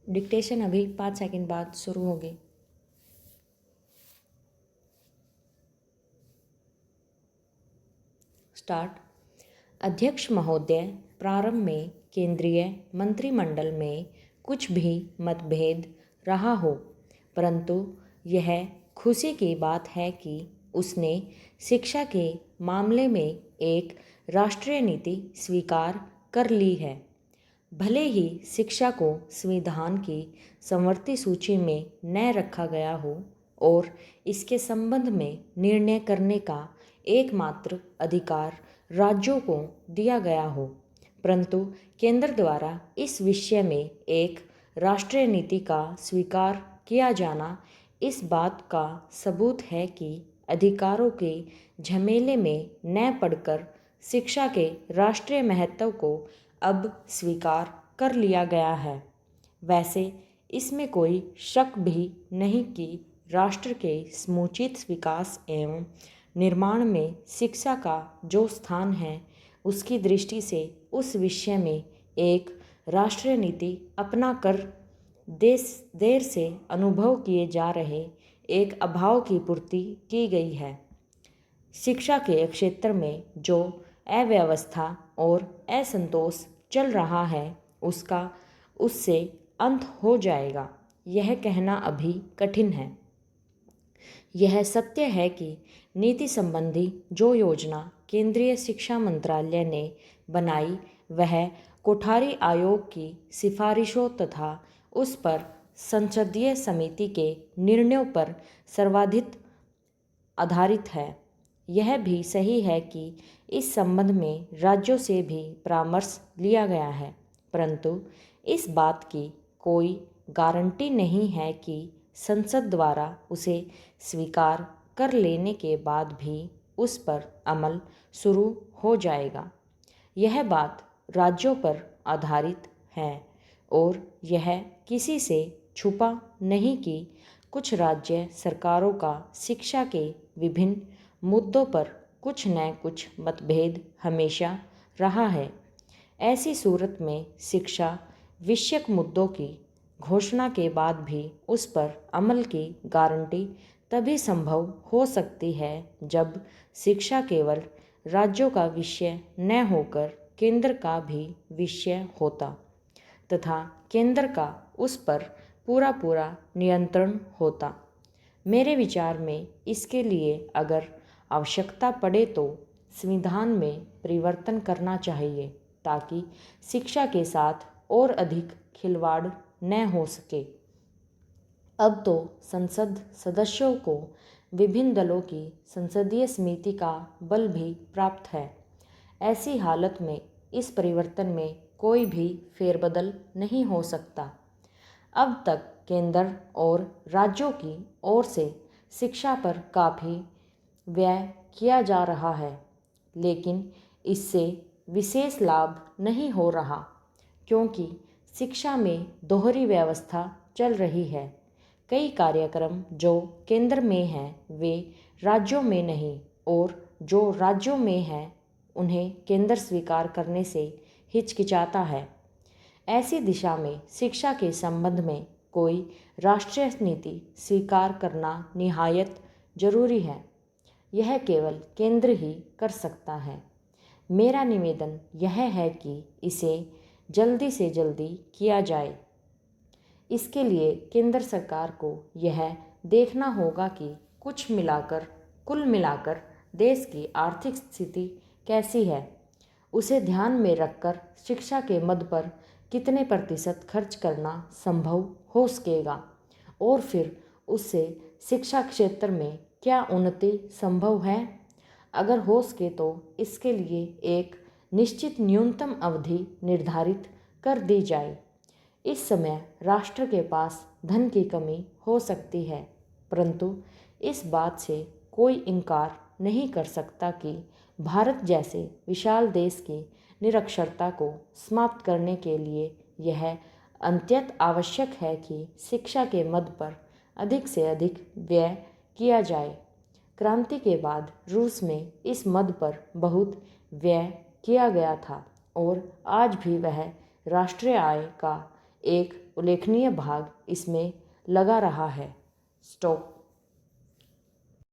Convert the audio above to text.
Dictation अभी 5 second बाद शुरू होगी। स्टार्ट। अध्यक्ष महोदय, प्रारंभ में केंद्रीय मंत्रिमंडल में कुछ भी मतभेद रहा हो, परंतु यह खुशी की बात है कि उसने शिक्षा के मामले में एक राष्ट्रीय नीति स्वीकार कर ली है। भले ही शिक्षा को संविधान की समवर्ती सूची में न रखा गया हो और इसके संबंध में निर्णय करने का एकमात्र अधिकार राज्यों को दिया गया हो, परंतु केंद्र द्वारा इस विषय में एक राष्ट्रीय नीति का स्वीकार किया जाना इस बात का सबूत है कि अधिकारों के झमेले में न पड़कर शिक्षा के राष्ट्रीय महत्व को अब स्वीकार कर लिया गया है। वैसे इसमें कोई शक भी नहीं कि राष्ट्र के समुचित विकास एवं निर्माण में शिक्षा का जो स्थान है, उसकी दृष्टि से उस विषय में एक राष्ट्रीय नीति अपना कर देर से अनुभव किए जा रहे एक अभाव की पूर्ति की गई है। शिक्षा के क्षेत्र में जो अव्यवस्था और असंतोष चल रहा है, उससे अंत हो जाएगा, यह कहना अभी कठिन है। यह सत्य है कि नीति संबंधी जो योजना केंद्रीय शिक्षा मंत्रालय ने बनाई, वह कोठारी आयोग की सिफारिशों तथा उस पर संसदीय समिति के निर्णयों पर सर्वाधिक आधारित है। यह भी सही है कि इस संबंध में राज्यों से भी परामर्श लिया गया है, परंतु इस बात की कोई गारंटी नहीं है कि संसद द्वारा उसे स्वीकार कर लेने के बाद भी उस पर अमल शुरू हो जाएगा। यह बात राज्यों पर आधारित है और यह किसी से छुपा नहीं कि कुछ राज्य सरकारों का शिक्षा के विभिन्न मुद्दों पर कुछ न कुछ मतभेद हमेशा रहा है। ऐसी सूरत में शिक्षा विषयक मुद्दों की घोषणा के बाद भी उस पर अमल की गारंटी तभी संभव हो सकती है जब शिक्षा केवल राज्यों का विषय न होकर केंद्र का भी विषय होता तथा केंद्र का उस पर पूरा नियंत्रण होता। मेरे विचार में इसके लिए अगर आवश्यकता पड़े तो संविधान में परिवर्तन करना चाहिए, ताकि शिक्षा के साथ और अधिक खिलवाड़ न हो सके। अब तो संसद सदस्यों को विभिन्न दलों की संसदीय समिति का बल भी प्राप्त है। ऐसी हालत में इस परिवर्तन में कोई भी फेरबदल नहीं हो सकता। अब तक केंद्र और राज्यों की ओर से शिक्षा पर काफ़ी व्यय किया जा रहा है, लेकिन इससे विशेष लाभ नहीं हो रहा, क्योंकि शिक्षा में दोहरी व्यवस्था चल रही है। कई कार्यक्रम जो केंद्र में हैं वे राज्यों में नहीं, और जो राज्यों में हैं उन्हें केंद्र स्वीकार करने से हिचकिचाता है। ऐसी दिशा में शिक्षा के संबंध में कोई राष्ट्रीय नीति स्वीकार करना निहायत जरूरी है। यह केवल केंद्र ही कर सकता है। मेरा निवेदन यह है कि इसे जल्दी से जल्दी किया जाए। इसके लिए केंद्र सरकार को यह देखना होगा कि कुल मिलाकर देश की आर्थिक स्थिति कैसी है, उसे ध्यान में रखकर शिक्षा के मद पर कितने प्रतिशत खर्च करना संभव हो सकेगा और फिर उससे शिक्षा क्षेत्र में क्या उन्नति संभव है। अगर हो सके तो इसके लिए एक निश्चित न्यूनतम अवधि निर्धारित कर दी जाए। इस समय राष्ट्र के पास धन की कमी हो सकती है, परंतु इस बात से कोई इनकार नहीं कर सकता कि भारत जैसे विशाल देश की निरक्षरता को समाप्त करने के लिए यह अत्यंत आवश्यक है कि शिक्षा के मद पर अधिक से अधिक व्यय किया जाए। क्रांति के बाद रूस में इस मद पर बहुत व्यय किया गया था और आज भी वह राष्ट्रीय आय का एक उल्लेखनीय भाग इसमें लगा रहा है। स्टॉप।